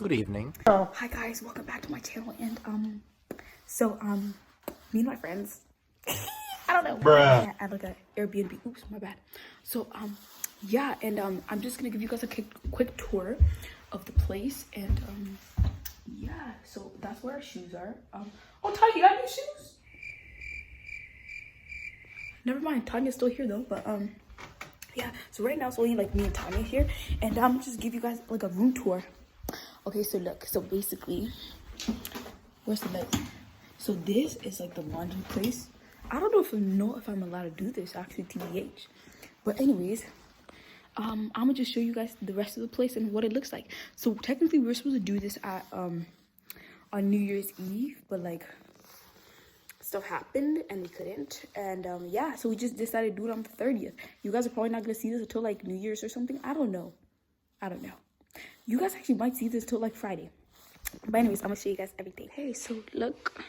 Good evening. Oh, hi guys, welcome back to my channel. And me and my friends, I don't know. Bruh. I look at Airbnb. Oops, my bad. So yeah, and I'm just gonna give you guys a quick tour of the place. And yeah, so that's where our shoes are. Oh, Tanya, you got new shoes? Never mind, Tanya's still here though. But yeah, so right now it's only like me and Tanya here, and I'm just give you guys like a room tour. Okay, so look, so basically, where's the light? So this is like the laundry place. I don't know if I'm allowed to do this actually, TBH. But anyways, I'm gonna just show you guys the rest of the place and what it looks like. So technically we're supposed to do this at on New Year's Eve, but like stuff happened and we couldn't. And yeah, so we just decided to do it on the 30th. You guys are probably not gonna see this until like New Year's or something. I don't know. You guys actually might see this till like Friday. But anyways, I'm gonna show you guys everything. Hey, so look.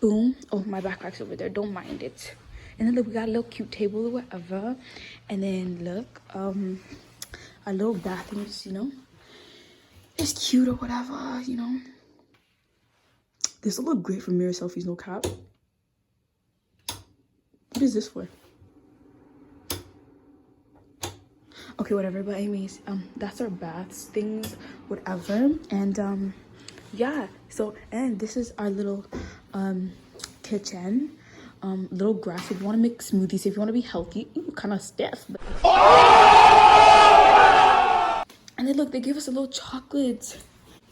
Boom. Oh, my backpack's over there. Don't mind it. And then look, we got a little cute table or whatever. And then look, a little bathroom, you know. It's cute or whatever, you know. This will look great for mirror selfies, no cap. What is this for? Okay, whatever. But anyways, that's our baths, things, whatever. And yeah, so, and this is our little kitchen. Little grass. If you want to make smoothies, if you want to be healthy. Ooh, kind of stiff. But... And then look, they gave us a little chocolate.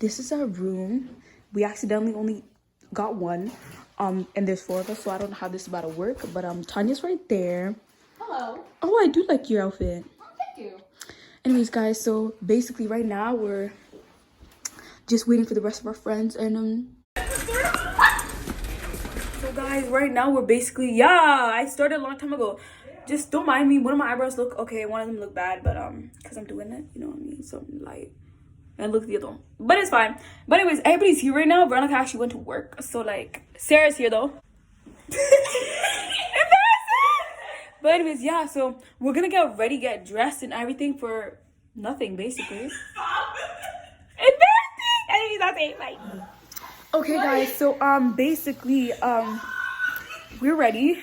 This is our room. We accidentally only got one. And there's 4 of us, so I don't know how this is about to work. But Tanya's right there. Hello. Oh, I do like your outfit. Thank you. Anyways, guys, so basically right now we're just waiting for the rest of our friends. And so guys, right now we're basically, yeah, I started a long time ago. Just don't mind me. One of my eyebrows look okay, one of them look bad, but because I'm doing it, you know what I mean, something light. And look at the other one, but it's fine. But anyways, everybody's here right now. Veronica actually went to work, so like Sarah's here though. But anyways, yeah, so we're gonna get ready, get dressed and everything for nothing, basically. Embarrassing! Anyways, that's it, like. Okay, guys, so, basically, we're ready.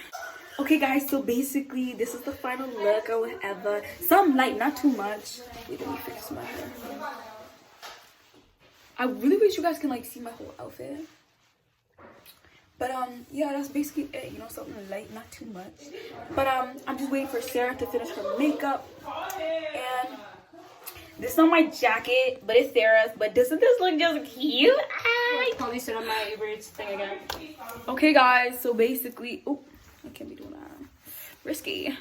Okay, guys, so basically, this is the final look or whatever. Some light, not too much. Wait, let me fix my hair. I really wish you guys can, like, see my whole outfit. But yeah, that's basically it, you know, something light, not too much. But I'm just waiting for Sarah to finish her makeup. And this is not my jacket, but it's Sarah's. But doesn't this look just cute? Probably sit on my Uber Eats thing again. Okay, guys, so basically, oh, I can't be doing that. Risky.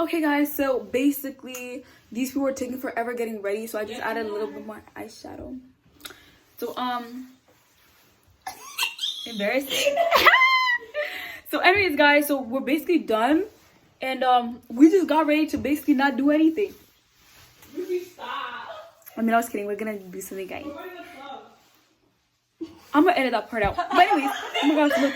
Okay, guys, so basically, these people were taking forever getting ready, so I just added a little bit more eyeshadow. So embarrassing. So anyways, guys, so we're basically done, and we just got ready to basically not do anything. I mean, I was kidding. We're gonna do something, guys. I'm gonna edit that part out. But anyways, oh my gosh, look,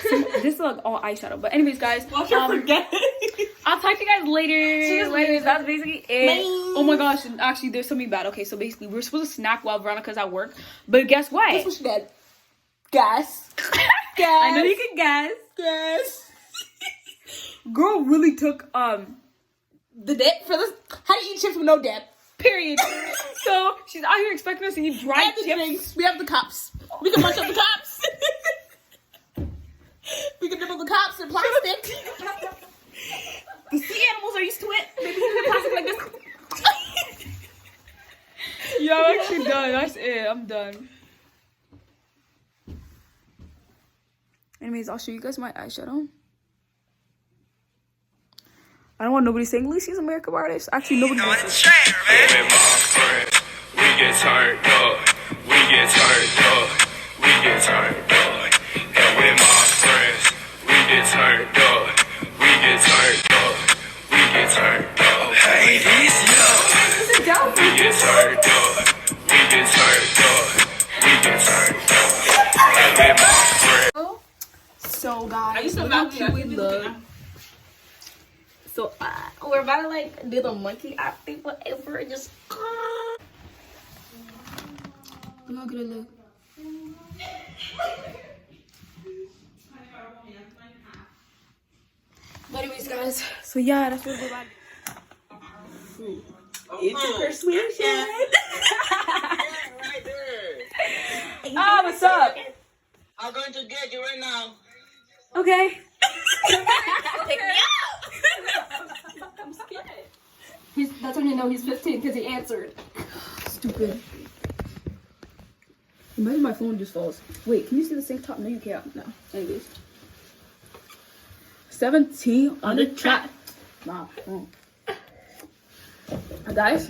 so this is like all eyeshadow. But anyways, guys, I'll talk to you guys later. Anyways, that's basically it. Bye. Oh my gosh, and actually, there's something bad. Okay, so basically, we're supposed to snack while Veronica's at work, but guess what? Guess what she did? Guess. I know you can guess. Guess. Girl really took The dip for this. How do you eat chips with no dip? period. So she's out here expecting us to eat dry And the chips. drinks. We have the cups. We can munch up the cups. We can nibble the cups in plastic. The sea animals are used to it. Maybe we can plastic like this. Yeah, I'm actually done. That's it. I'm done. Anyways, I'll show you guys my eyeshadow. I don't want nobody saying Lucy's a makeup artist. Actually, nobody knows this. We get turned up. We get turned up. We get turned up. And with my friends, we get turned up. We get turned up. We get turned up. Hey, this young. We get turned up. We get turned up. We get turned up. And with my friends. So guys, look how cute we look. So we're about to like do the monkey acting, whatever. Just Look how good I look. But anyways, guys. So yeah, that's what we're about. Into persuasion. Right there. Ah, what's up? I'm going to get you right now. Okay. Pick me up. I'm scared. That's when you know he's 15 because he answered. Stupid. Imagine my phone just falls. Wait, can you see the same top? No, you can't. No. Anyways. 17 on the track. Nah. Guys,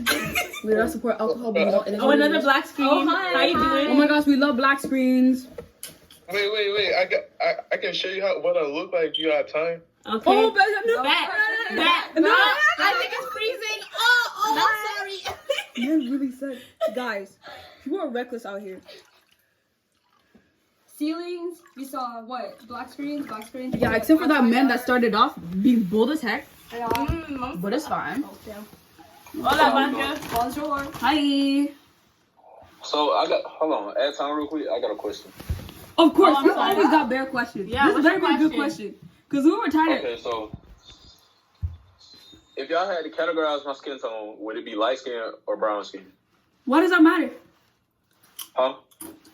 we don't support alcohol. But we don't, Oh, another black screen. Oh, hi. How you doing? Oh my gosh, we love black screens. Wait. I can show you what I look like. You got time? Okay. Oh, but no. That. No. I think it's freezing. Oh, sorry. Man really said, guys, people are reckless out here. Ceilings, we saw what? Black screens. Yeah, except for that man that started off being bold as heck. Yeah. But it's fine. Hola, Banja. Bonjour. Hi. So hold on, add time real quick. I got a question. Of course, I'm we sorry. always got bare questions. Yeah, This what's better your be a good question? question. Because we were tired. Okay, so if y'all had to categorize my skin tone, would it be light skin or brown skin? Why does that matter? Huh?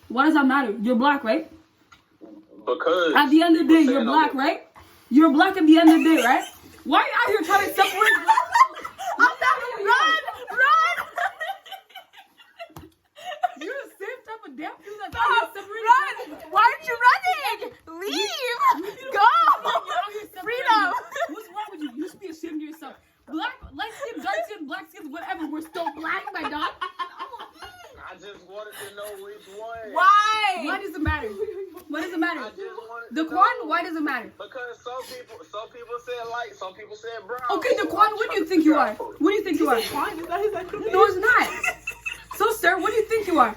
Why does that matter? You're black, right? Because At the end of the day, people you're saying black, I'm- right? You're black at the end of the day, right? Why are you out here trying to separate? I'm not run. You're the same type of damn people that's out here separating. Run. Why aren't you running? Leave. Go. Freedom. What's wrong with you? You should be ashamed of yourself. Black, light skin, dark skin, black skin, whatever. We're still black, my dog. I just wanted to know which one. Why? Why does it matter? Why does it matter? I just wanted The to Quan, know. why does it matter? Because some people said light, some people said brown. Okay, the Quan, what do you think you are? What do you think you are? No, it's not. So, sir, what do you think you are?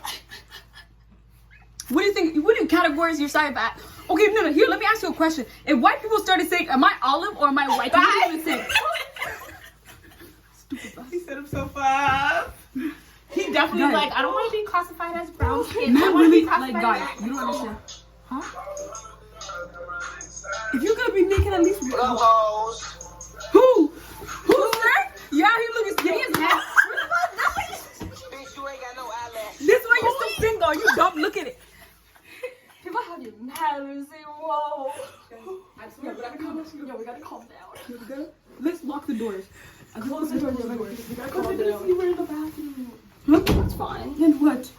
What do you think? What do you categorize your side at? Okay, no. Here, let me ask you a question. If white people started saying, "Am I olive or am I white?" What do you say? He set himself up. He definitely Guys. like, I don't want to be classified as brown skin. I Man, want to really, be classified like, guys, as you don't understand. Huh? If you're gonna be naked, at least. What up, hoes? Who? Who's there? Yeah, he looking skinny as heck. Bitch, you ain't got no eyelash. This why you're so single. You dumb. Look at it. People have you mad and say, whoa. I swear, we gotta calm down. Let's lock the doors. I close the doors. We gotta calm down. You were in the bathroom. That's fine. And what?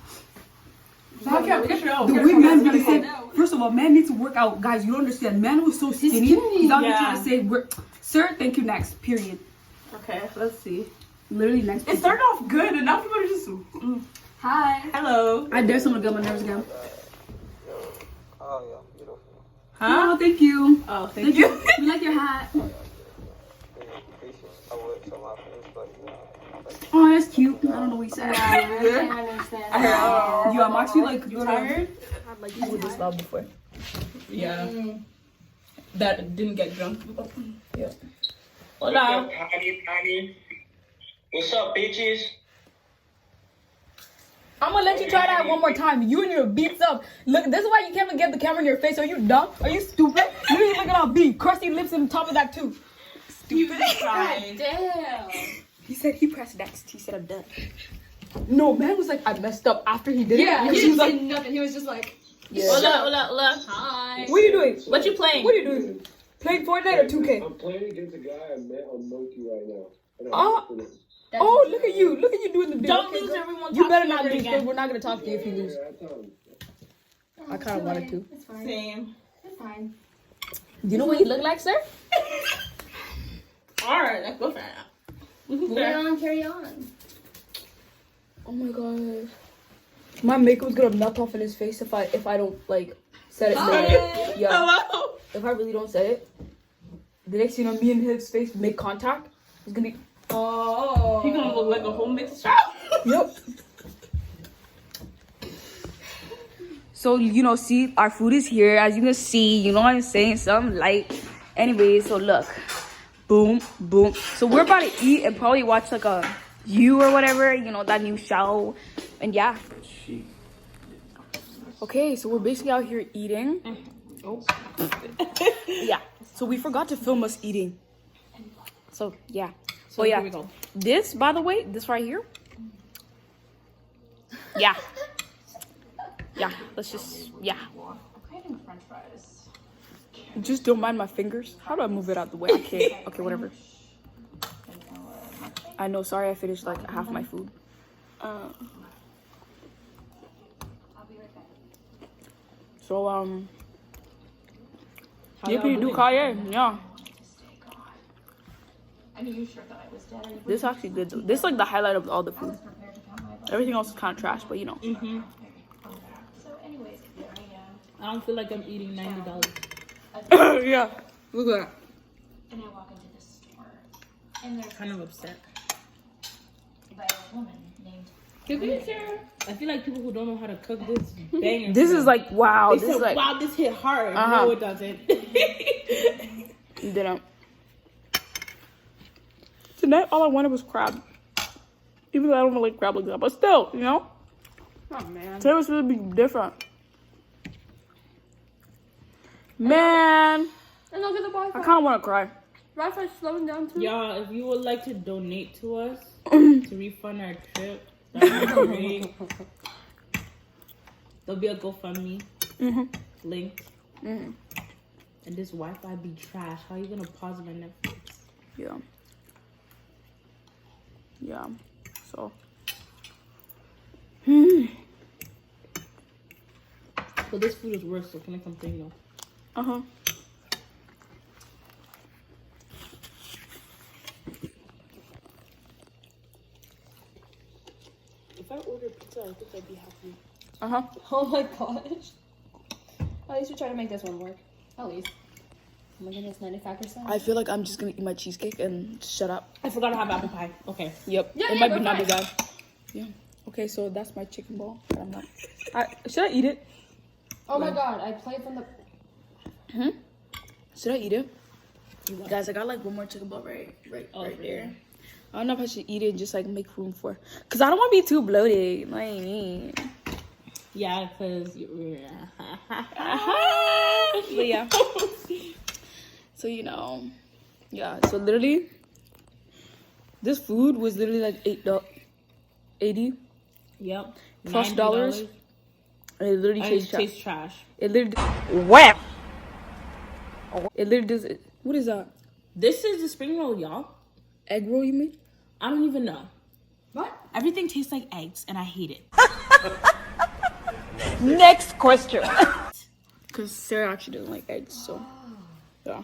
The The way man really said, first of all, man needs to work out. Guys, you don't understand. Man was so skinny. skinny. He's out here Yeah. trying to say, sir, thank you, next. Period. Okay, let's see. Literally next. It started off good, and now people are just. Hi. Hello. I dare someone to get my nerves again. Oh, yeah, beautiful. Huh? Oh, thank you. Oh, thank you. We like your hat. Yeah, appreciate it. I would tell my friends, but you know. Oh, that's cute. I don't know what you said. I understand. You, I'm actually like, You tired? I've like used this loud before. Yeah. That didn't get drunk. Yeah. Hola. honey? What's up, bitches? I'm gonna let you try that one more time. You and your beats up. Look, this is why you can't even get the camera in your face. Are you dumb? Are you stupid? Look at how beat. Crusty lips on top of that too. Stupid. Crying. Damn. He said he pressed next. He said I'm done. No, man was like, I messed up after he did it. Yeah, And he she was didn't like, say nothing. He was just like, Hola. hi. what are you doing? What you playing? What are you doing? Playing Fortnite or 2K? I'm playing against a guy I met on Moki right now. And I'm Oh. after this. Oh, look at you. Look at you doing the video. Don't lose everyone. You Talk better to me not ever lose. again. We're not gonna talk to you if you lose. Yeah, I tell him. I kind of wanted to. It's fine. Same. It's fine. Do you know what you look like, sir? Alright, let's go for it. Moving on, carry on. Oh my god. My makeup's gonna melt off in his face if I don't like set it. Hi. Yeah. Hello. If I really don't set it, the next thing you know, me and his face make contact. It's gonna be. Oh. You're gonna look like a whole mixture. Yep. So, you know, see, our food is here. As you can see, you know what I'm saying? Some light. Anyway, so look. Boom, boom. So we're about to eat and probably watch like a You or whatever. You know, that new show. And yeah. Okay, so we're basically out here eating. Oh. Yeah. So we forgot to film us eating. So yeah. So yeah. Here we go. This, by the way, this right here. Yeah. Yeah. Let's just Craving French fries. just don't mind my fingers. How do I move it out the way? I can't. Okay, whatever. I know. Sorry, I finished like half my food. I'll be right back. So How Yippee y'all do doing? Kaye. Yeah. I mean, you sure thought I was dead. I This is actually good though. This is like the highlight of all the food. prepared to count my blood. Everything else is kind of trash, but you know. So, anyways, I don't feel like I'm eating $90. Yeah. Look at that. and I walk into the store, and there's Kind of upset. by a woman named. I feel like people who don't know how to cook this banger. This is like wow. They This is said, like wow, this hit hard. Uh-huh. No, it doesn't. you didn't. Tonight, all I wanted was crab. Even though I don't like crab like that, but still, you know. Oh man. Today was gonna be different. Man, And look at the I Wi-Fi. kind of want to cry. Wi-Fi's slowing down too. Y'all, if you would like to donate to us to refund our trip, that would be great. There'll be a GoFundMe link. Mm-hmm. And this Wi-Fi be trash. How you gonna pause my Netflix? Yeah. Yeah. So. But this food is worse, so can I complain though? Uh-huh. If I order pizza, I think I'd be happy. Uh-huh. Oh my gosh. At least we try to make this one work. At least. Oh my goodness, 95%. I feel like I'm just gonna eat my cheesecake and shut up. I forgot to have apple pie. Okay. Yep. Yeah, it yeah, might we're be not be fine. bad. Yeah. Okay, so that's my chicken ball. But I'm not. Should I eat it? Oh my god, I played from the. Should I eat it? Guys, I got like one more chicken ball right there. I don't know if I should eat it and just like make room for, cause I don't want to be too bloated. Like, Yeah, because but yeah. So you know, yeah. So literally, this food was literally like $80. Yep. Plus dollars. And it literally And it tastes trash. tastes trash. It literally. Whap. It literally does. What is that? This is the spring roll, y'all. Egg roll, you mean? I don't even know. What? Everything tastes like eggs, and I hate it. Next question. Cause Sarah actually doesn't like eggs, so yeah.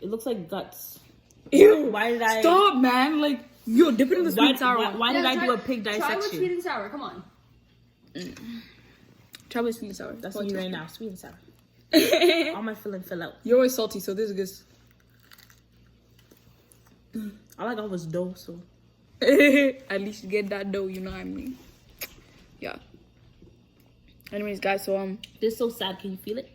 It looks like guts. Ew. Why did I Stop, man! Like, yo, dip it in the sweet Why, and sour. why did I do a pig Try with sweet dissection? and sour, come on. Try with sweet and sour. That's what me you right now. Sweet and sour. now. All my filling fill out. You're always salty, so this is All I got was dough, so. good. At least you get that dough, you know what I mean? Yeah. Anyways, guys, so This is so sad. Can you feel it?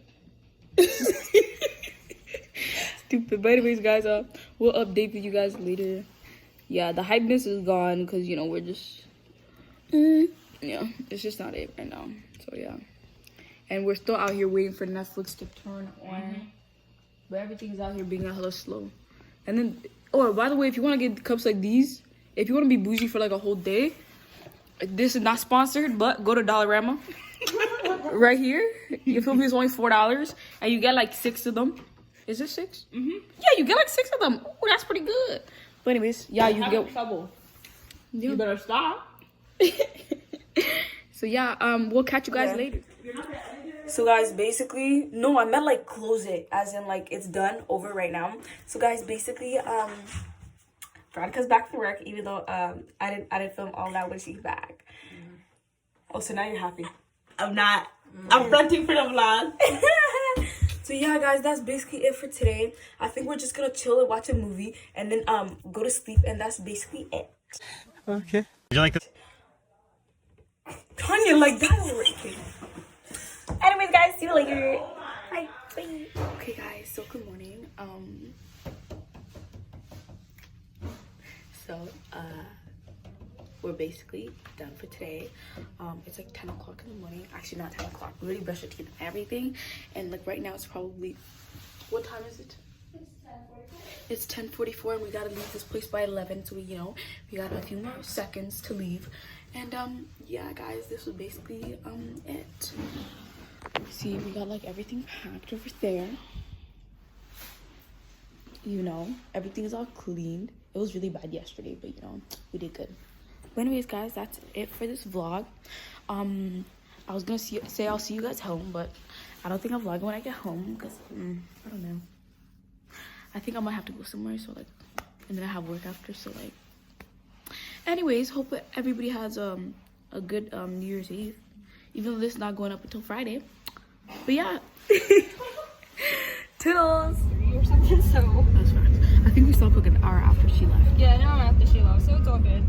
stupid. But anyways, guys, we'll update with you guys later. Yeah, the hypeness is gone because you know we're just yeah, it's just not it right now. So yeah. And we're still out here waiting for Netflix to turn on. But everything's out here being a hella slow. And then, oh, by the way, if you want to get cups like these, if you want to be bougie for like a whole day, this is not sponsored, but go to Dollarama. Right here. You feel me? It's only $4. And you get like 6 of them. Is it 6? Mm-hmm. Yeah, you get like 6 of them. Oh, that's pretty good. But anyways, yeah, you Having get... trouble. Yeah. You better stop. So yeah, we'll catch you guys later. So guys, basically, no, I meant like close it, as in like it's done, over right now. So guys, basically, Veronica's back from work, even though I didn't film all that when she's back. Oh, so now you're happy. I'm not. I'm fronting for the vlog. So yeah, guys, that's basically it for today. I think we're just gonna chill and watch a movie and then go to sleep, and that's basically it. Okay. Would you like this? Tanya, like that already. Anyways, guys, see you later. Bye. Bye. Okay, guys. So good morning. we're basically done for today. It's like 10 o'clock in the morning. Actually, not 10 o'clock. We already brushed our teeth and everything. And like right now, it's probably, what time is it? It's 10:44, and we gotta leave this place by 11. So we, you know, we got a few more seconds to leave. And yeah, guys, this was basically it. See, we got like everything packed over there. You know, everything's all cleaned. It was really bad yesterday, but you know, we did good. But anyways, guys, that's it for this vlog. I was gonna say I'll see you guys home, but I don't think I'll vlog when I get home because I don't know. I think I might have to go somewhere, so like, and then I have work after, so like. Anyways, hope everybody has a good New Year's Eve, even though this is not going up until Friday. But yeah, toodles. Or something, so. That's right. I think we stopped like an hour after she left. Yeah, now I'm after she left, so it's all good.